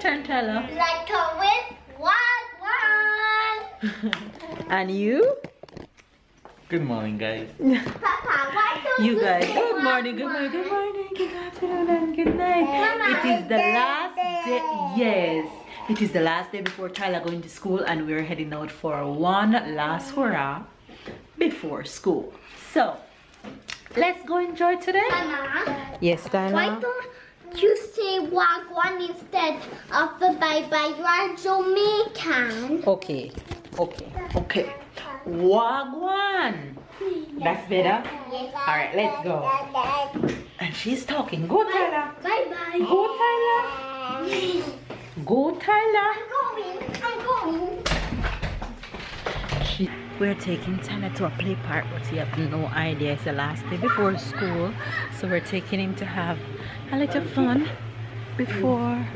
turn, Tyler. Like a with one. And you? Good morning, guys. Papa, why don't You guys, say good morning, one, good afternoon, and good night. Mama, It is the it's last day. day. Yes, it is the last day before Tyler going to school, and we're heading out for one last hurrah before school. So let's go enjoy today. Mama, Yes, why Tyler. don't you say one instead of the bye-bye? You are Jamaican. Okay. Wagwan. That's better. All right, let's go. And she's talking. Go, Tyler. Bye-bye. Go, Tyler. Go, Tyler. I'm going. We're taking Tyler to a play park, but he has no idea it's the last day before school. So we're taking him to have a little fun before.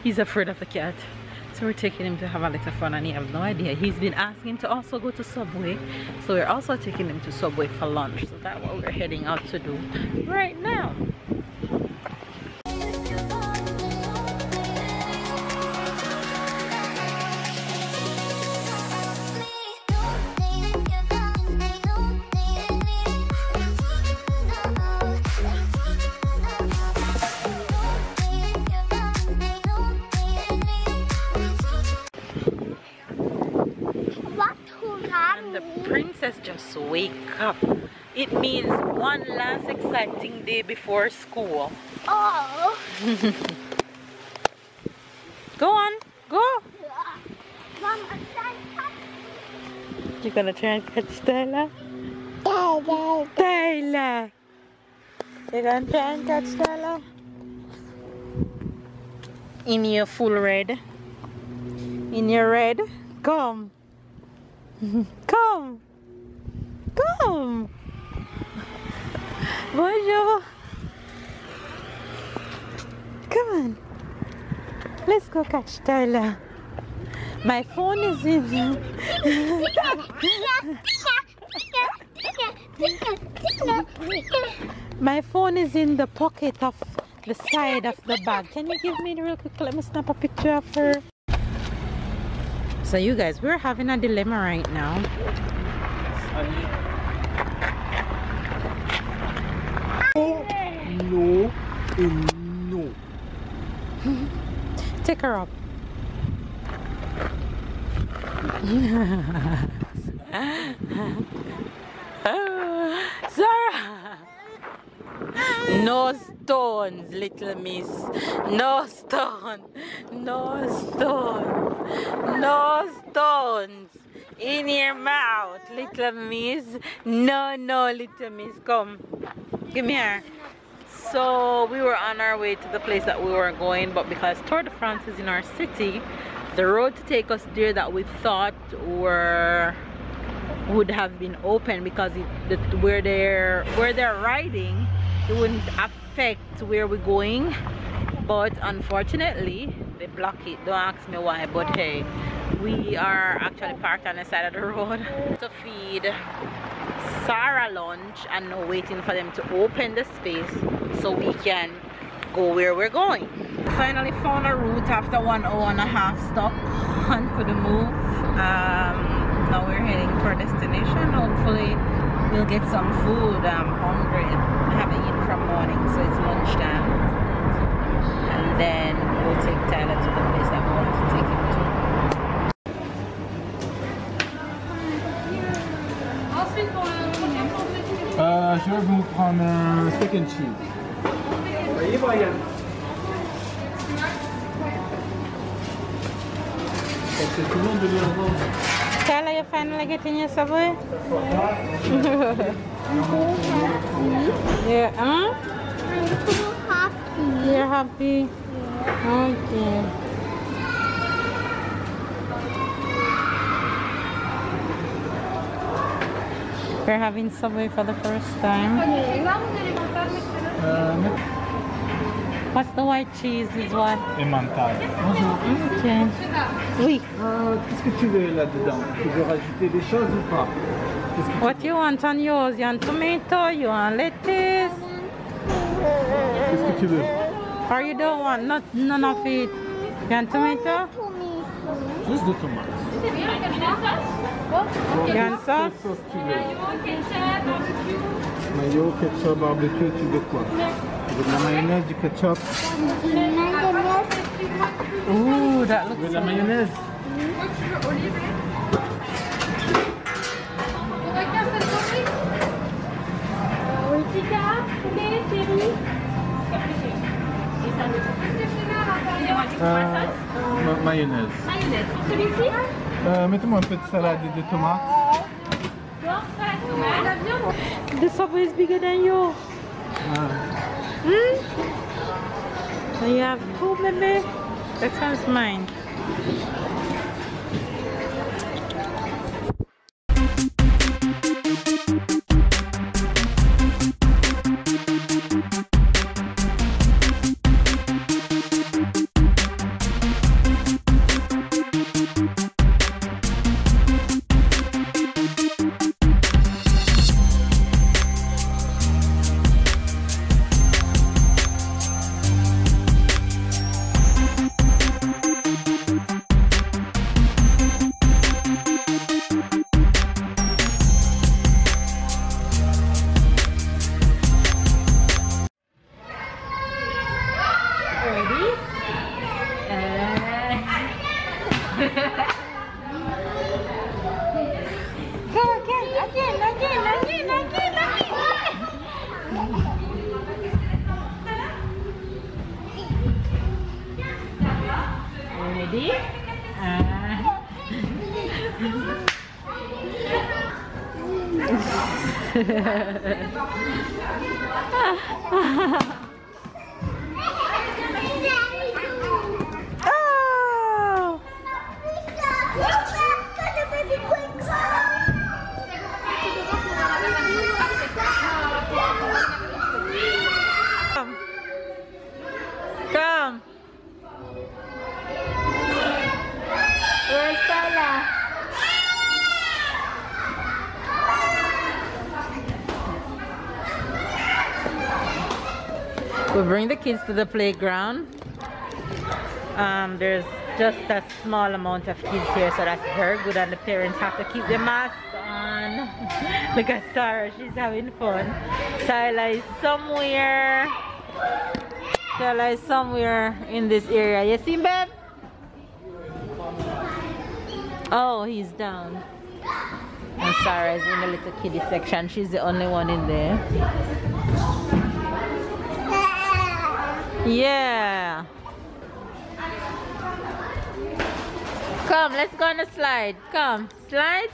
He's afraid of the cat. So we're taking him to have a little fun, and he has no idea. He's been asking to also go to Subway. So we're also taking him to Subway for lunch. So that's what we're heading out to do right now. And the princess just wake up. It means one last exciting day before school. Oh. Go on, go. Mama, You're gonna try and catch Tyler? Tyler! You're gonna try and catch Tyler? In your full red. In your red. Come. Come. Come. Bonjour. Come on. Let's go catch Tyler. My phone is in you. My phone is in the pocket of the side of the bag. Can you give me real quick? Let me snap a picture of her. So you guys, we're having a dilemma right now. No, no. Take her up. Sarah! No stones, little miss. No stone. No stone. No stones in your mouth, little miss. No, little miss. Come. Give me her. So we were on our way to the place that we were going, but because Tour de France is in our city, the road to take us there that we thought would have been open, because where they're riding, it wouldn't affect where we're going, but unfortunately they block it. Don't ask me why, but hey, we are actually parked on the side of the road to feed Sarah lunch, and now waiting for them to open the space so we can go where we're going. Finally found a route after 1 hour and a half stop and couldn't move. Now we're heading to our destination. Hopefully we'll get some food. I'm hungry. I haven't eaten from morning, so it's lunchtime. And then we'll take Tyler to the place that we want to take him to. Je vais vous prendre un steak and cheese. Oui, Brian. Parce que tout le monde devait avoir. Tyler, you finally getting your Subway? Yeah, huh? I'm so happy. You're happy? Okay. We're having Subway for the first time. What's the white cheese is what? Emmental. Bonjour. Okay. Oui. Qu'est-ce que tu veux là-dedans? Tu veux rajouter des choses ou pas? What you want on yours? You want tomato? You want lettuce? Qu'est-ce que tu veux? Or you don't want none of it? You want tomato? Just the tomatoes. You want sauce? Mayo, ketchup, barbecue, tu veux quoi? Tu veux de la mayonnaise, du ketchup? Ooh, that Tu looks veux de la so mayonnaise? Mayonnaise. Mayonnaise. Pour celui-ci? Mettez-moi un peu de salade et de tomates. The subway is bigger than you. And you have two, baby. That one's mine. Ready? Oh! Come. Where's Stella? We bring the kids to the playground. There's just a small amount of kids here, so that's very good, and the parents have to keep their mask on. Look at Sarah, she's having fun. Tyler is somewhere. Tyler is somewhere in this area. You see, babe? Oh, he's down. And Sarah is in the little kiddie section. She's the only one in there. Yeah. Come, let's go on the slide. Come, slide.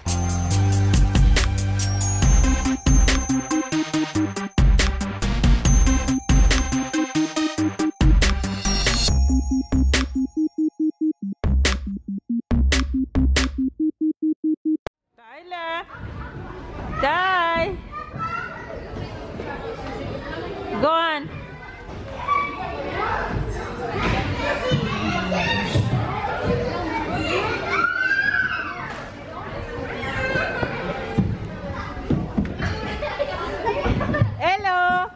Tyler. Ty. Go on. Hello.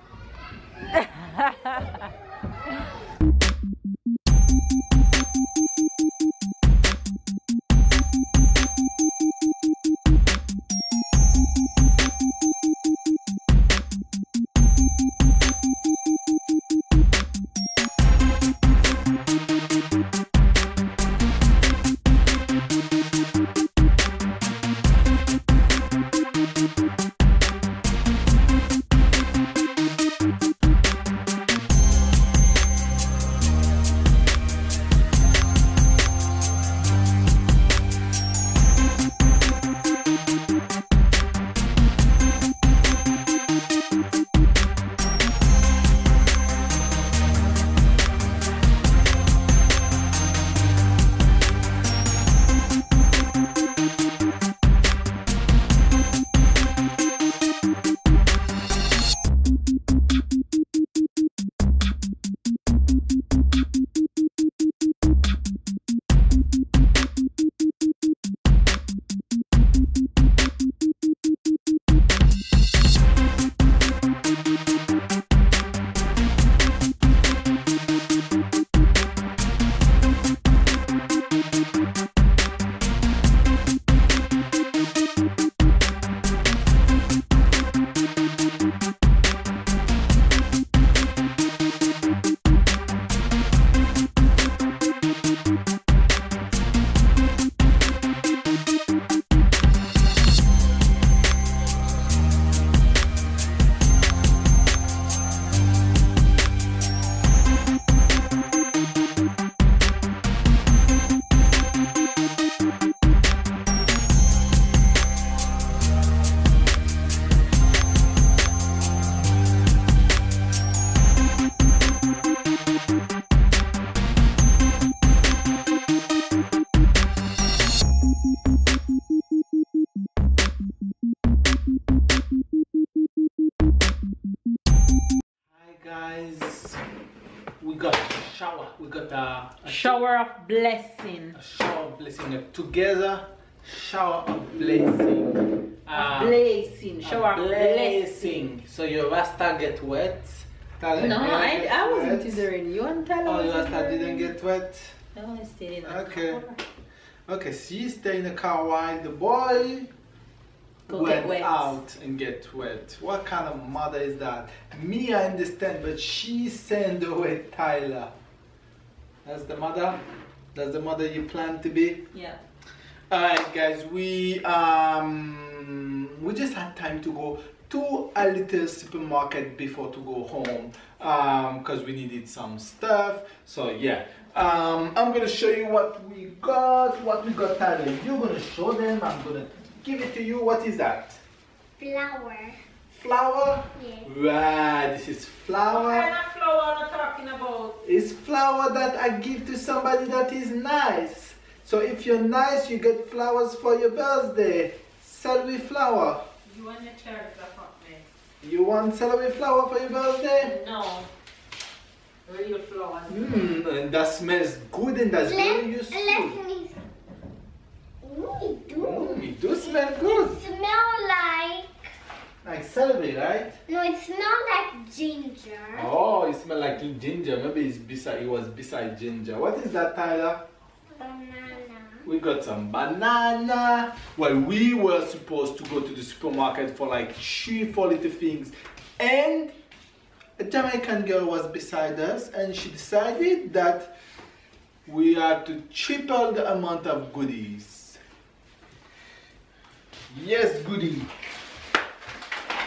got a Shower of blessing. shower of blessing. Together, shower of blessing. Blessing. Shower of blessing. So your rasta get wet. Tyler, No, you I wasn't wet? teasering you and Tyler. Oh, your was rasta teasering didn't me. get wet. No, I stayed in the Okay. car. Okay, she stay in the car while the boy Go get went wet. out and get wet. What kind of mother is that? Me, I understand, but she sent away Tyler. That's the mother? That's the mother you plan to be? Yeah. Alright guys, we just had time to go to a little supermarket before to go home because we needed some stuff. So yeah, I'm gonna show you what we got. Tyler, you're gonna show them. I'm gonna give it to you. What is that? Flower. Flour? Yes. Right, this is flour. What kind of flower are you talking about? It's flour that I give to somebody that is nice. So if you're nice, you get flowers for your birthday. Celery flour. You want your cherries or something? You want celery flour for your birthday? No. Real flowers. And that smells good and that's very useful. Let me. Ooh, it do. It do smell good. It smell Like celery, right? no, it smell like ginger. Oh, it smells like ginger. Maybe it was beside ginger. What is that, Tyler? Banana. We got some banana. Well, we were supposed to go to the supermarket for like 3-4 little things. And a Jamaican girl was beside us and she decided that we are to triple the amount of goodies. Yes, goodie.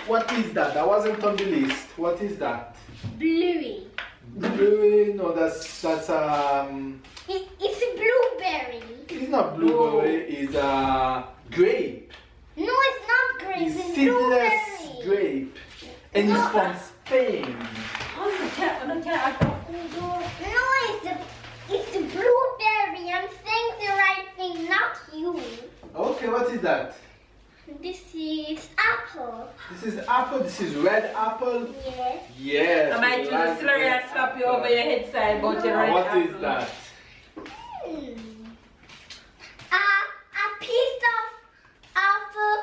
What is that? That wasn't on the list. What is that? Bluey. Blueberry? No, that's It's a blueberry. it's not blueberry. It's a grape. No, it's not grape. It's It's seedless blueberry. grape, and it's from Spain. Oh, you can't. No, it's the blueberry. I'm saying the right thing, not you. Okay, what is that? This is apple. This is apple. This is red apple. Yes. Yes. I might we choose like slurry red and slap you apple. over your head side, but you're right. What is that? A piece of apple.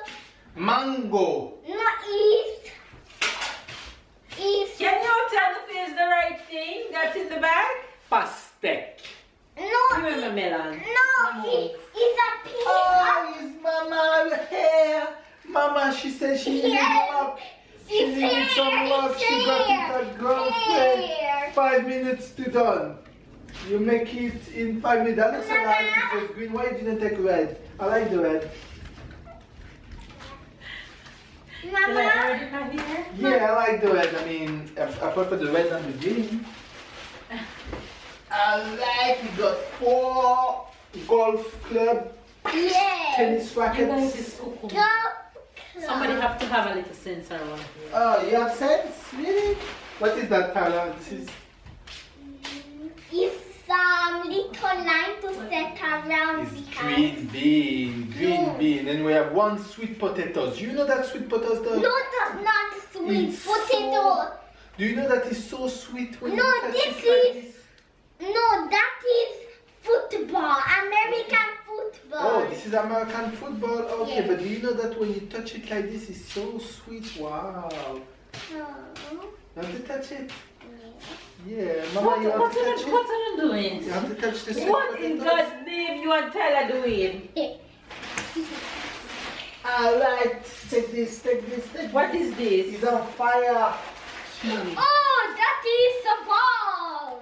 Mango. No, is Can you tell if it's the right thing that's in the bag? Pastek. no. Give me my melon. No, it's a piece Oh, it's Mama here. Mama, she said she needed work. She It's needed some here, work. it's She got here, it at girlfriend. here. 5 minutes to done. You make it in 5 minutes. That looks Mama. alright. It's just green. Why didn't take red? I like the red. Did I Mama, already have here? Yeah, I like the red. I mean, I prefer the red than the green. I like. We got 4 golf club, yes. tennis You guys rackets. is cuckoo. Go. Somebody have to have a little sense around here. Oh, you have sense? Really? What is that, Tyler? This is. It's little line to set around It's the house. green bean, green No. bean, and we have 1 sweet potatoes. You know that sweet potatoes? No, that's not sweet It's potato. Do you know that is so sweet when No, you touch this it like is- this? No, that is football. American football. Oh, this is American football. Okay, Yeah. but do you know that when you touch it like this, it's so sweet? Wow. Oh. You have to touch it. Yeah. Yeah, Mama, you have to touch What it. are you doing? You have to touch the sweet What in potatoes. God's name you and Tyler doing? Alright, take this, take this, take What this. is this? It's on fire. Kiwi. Oh, that is a ball.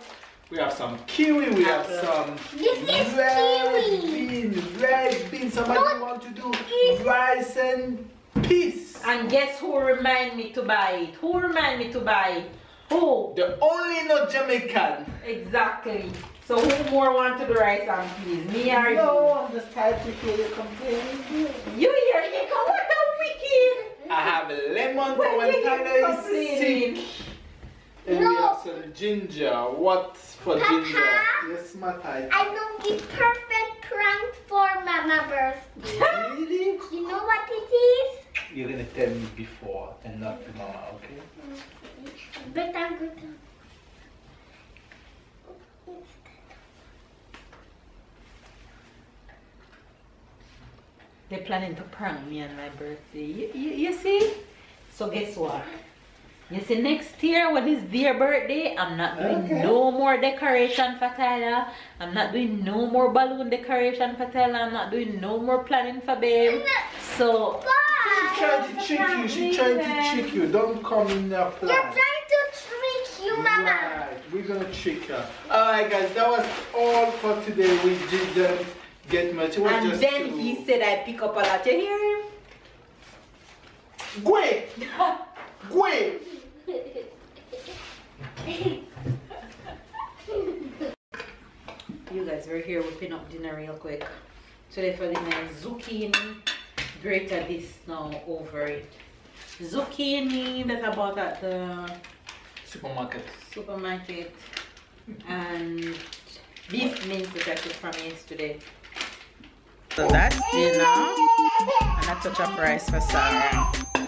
We have some kiwi, we have some This is red kiwi. red bean. Somebody No, want to do it's- rice and peas. And guess who remind me to buy it? Who remind me to buy it? Who? The only not Jamaican. Exactly. So who more want to do rice and peas? Me or No, I'm just tired to hear you complaining. you? You hear me? What a wicked! I have a lemon When for when you Tyler is complaining? sick. And we No. have some ginger. What for Papa? ginger? Yes, Matai. I know the perfect prank for Mama birthday. Really? You know what it is? You're gonna tell me before and not to Mama, okay? But I'm good. They're planning to prank me on my birthday. You see? So guess what? You see, next year when it's their birthday, I'm not doing no more decoration for Tyler. I'm not doing no more balloon decoration for Tyler. I'm not doing no more planning for babe. So She's trying to trick you. She's trying to trick you. Don't come in her plan. You're trying to trick you, Mama. Right, we're gonna trick her. Alright guys, that was all for today. We didn't get much. It was and just then he said I pick up a lot. You hear him? Go away. Go away. You guys, we're here whipping up dinner real quick. Today for dinner, zucchini. Grate this now over it. Zucchini that I bought at the Supermarket. And beef mince that I took from yesterday. So that's dinner and a touch of rice for Sarah.